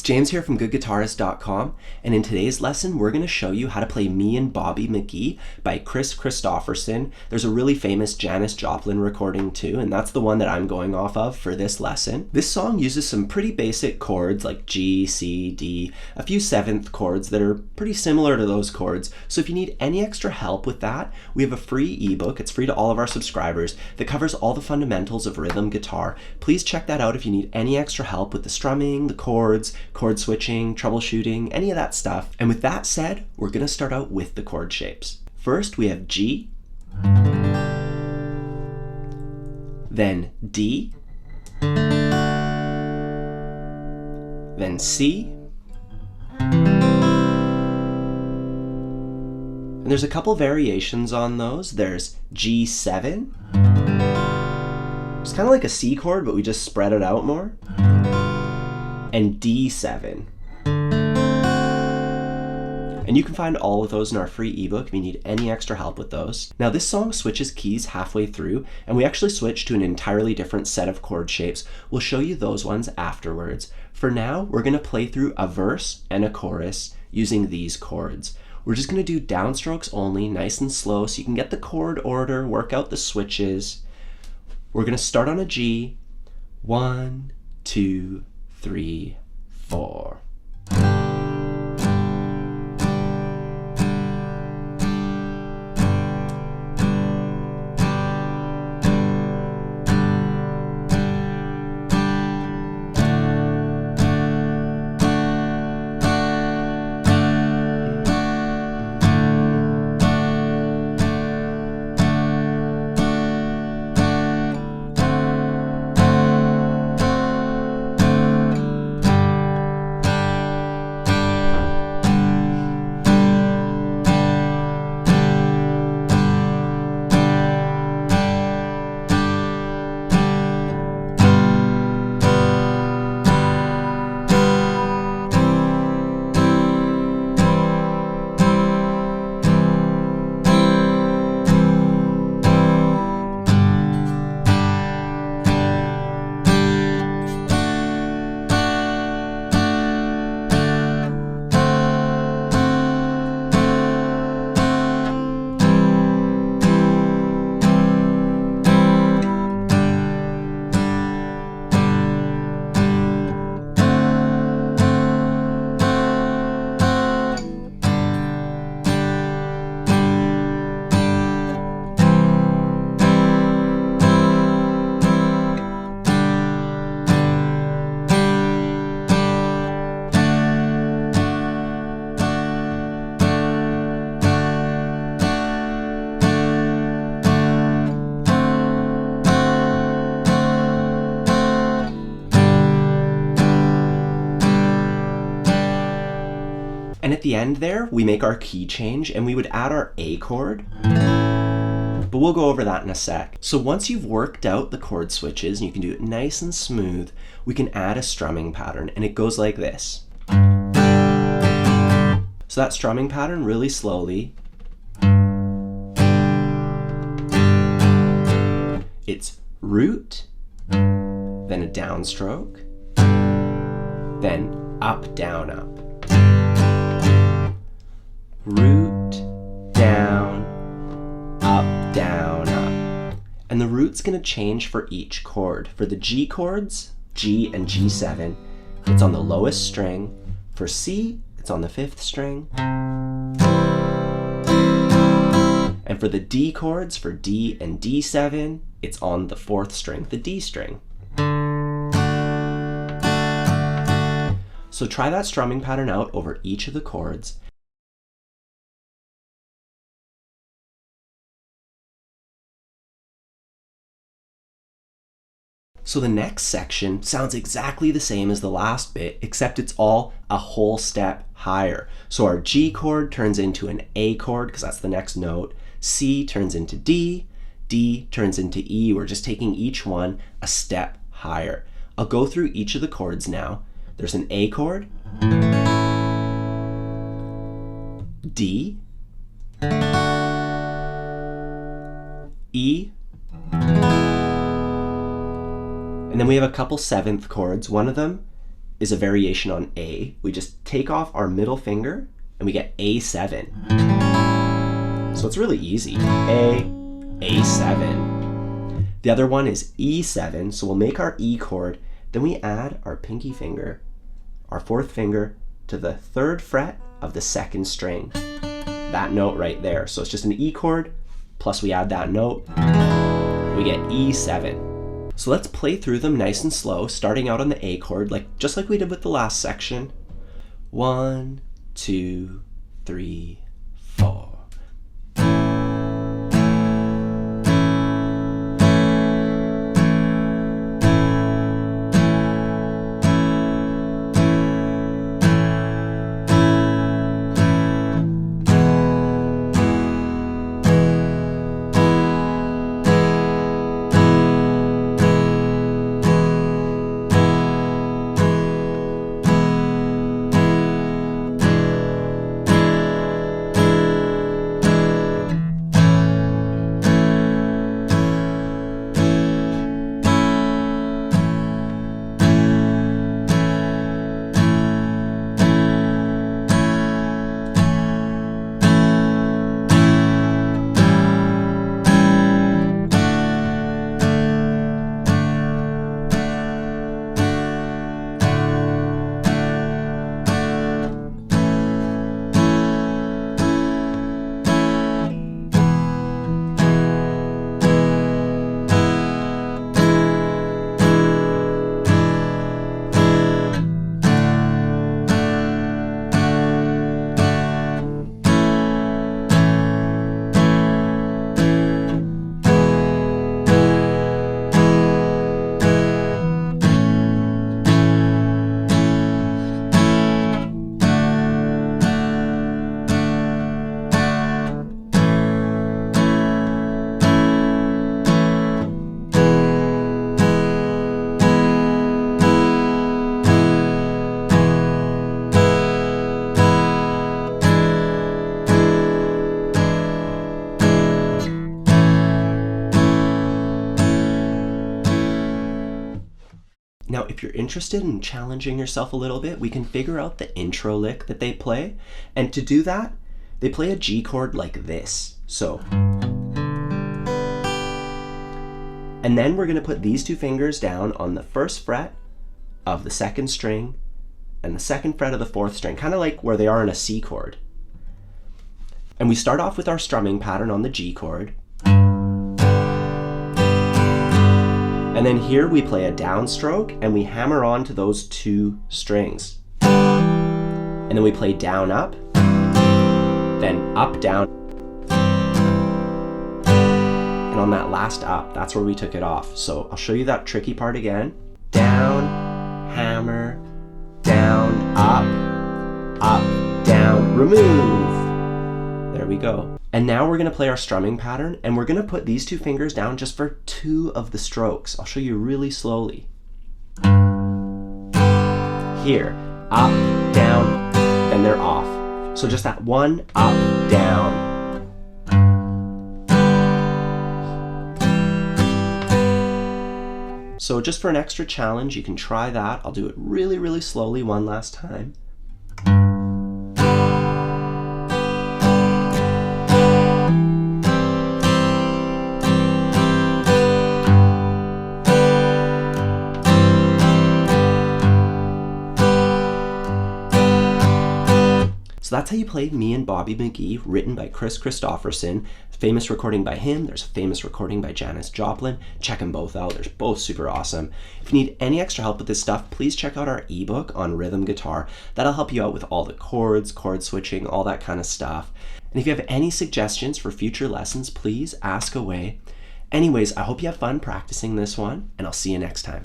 James here from GoodGuitarist.com, and in today's lesson we're going to show you how to play Me and Bobby McGee by Kris Kristofferson. There's a really famous Janis Joplin recording too, and that's the one that I'm going off of for this lesson. This song uses some pretty basic chords like G, C, D, a few seventh chords that are pretty similar to those chords. So if you need any extra help with that, we have a free ebook. It's free to all of our subscribers that covers all the fundamentals of rhythm guitar. Please check that out if you need any extra help with the strumming, the chords, chord switching, troubleshooting, any of that stuff. And with that said, we're going to start out with the chord shapes. First we have G, then D, then C, and there's a couple variations on those. There's G7, it's kind of like a C chord, but we just spread it out more, and D7. And you can find all of those in our free ebook if you need any extra help with those. Now this song switches keys halfway through, and we actually switch to an entirely different set of chord shapes. We'll show you those ones afterwards. For now, we're going to play through a verse and a chorus using these chords. We're just going to do downstrokes only, nice and slow, so you can get the chord order, work out the switches. We're going to start on a G. 1, 2, 3, 4. And at the end there, we make our key change and we would add our A chord, but we'll go over that in a sec. So once you've worked out the chord switches and you can do it nice and smooth, we can add a strumming pattern, and it goes like this. So that strumming pattern really slowly. It's root, then a downstroke, then up, down, up. Root, down, up, down, up. And the root's going to change for each chord. For the G chords, G and G7, it's on the lowest string. For C, it's on the 5th string. And for the D chords, for D and D7, it's on the 4th string, the D string. So try that strumming pattern out over each of the chords. So the next section sounds exactly the same as the last bit, except it's all a whole step higher. So our G chord turns into an A chord because that's the next note. C turns into D, D turns into E. We're just taking each one a step higher. I'll go through each of the chords now. There's an A chord, D, E, and then we have a couple seventh chords. One of them is a variation on A. We just take off our middle finger and we get A7. So it's really easy. A, A7. The other one is E7, so we'll make our E chord, then we add our pinky finger, our fourth finger, to the 3rd fret of the 2nd string. That note right there. So it's just an E chord, plus we add that note, we get E7. So let's play through them nice and slow, starting out on the A chord, just like we did with the last section. 1, 2, 3, 4. Now, if you're interested in challenging yourself a little bit, we can figure out the intro lick that they play. And to do that, they play a G chord like this. So, and then we're going to put these 2 fingers down on the 1st fret of the 2nd string and the 2nd fret of the 4th string, kind of like where they are in a C chord. And we start off with our strumming pattern on the G chord. And then here we play a downstroke and we hammer on to those 2 strings. And then we play down, up, then up, down. And on that last up, that's where we took it off. So I'll show you that tricky part again. Down, hammer, down, up, down, remove. There we go. And now we're going to play our strumming pattern, and we're going to put these 2 fingers down just for 2 of the strokes. I'll show you really slowly. Here, up, down, then they're off. So just that 1, up, down. So just for an extra challenge, you can try that. I'll do it really, really slowly one last time. So that's how you play Me and Bobby McGee, written by Kris Kristofferson. Famous recording by him. There's a famous recording by Janis Joplin. Check them both out. They're both super awesome. If you need any extra help with this stuff, please check out our ebook on rhythm guitar. That'll help you out with all the chords, chord switching, all that kind of stuff. And if you have any suggestions for future lessons, please ask away. Anyways, I hope you have fun practicing this one, and I'll see you next time.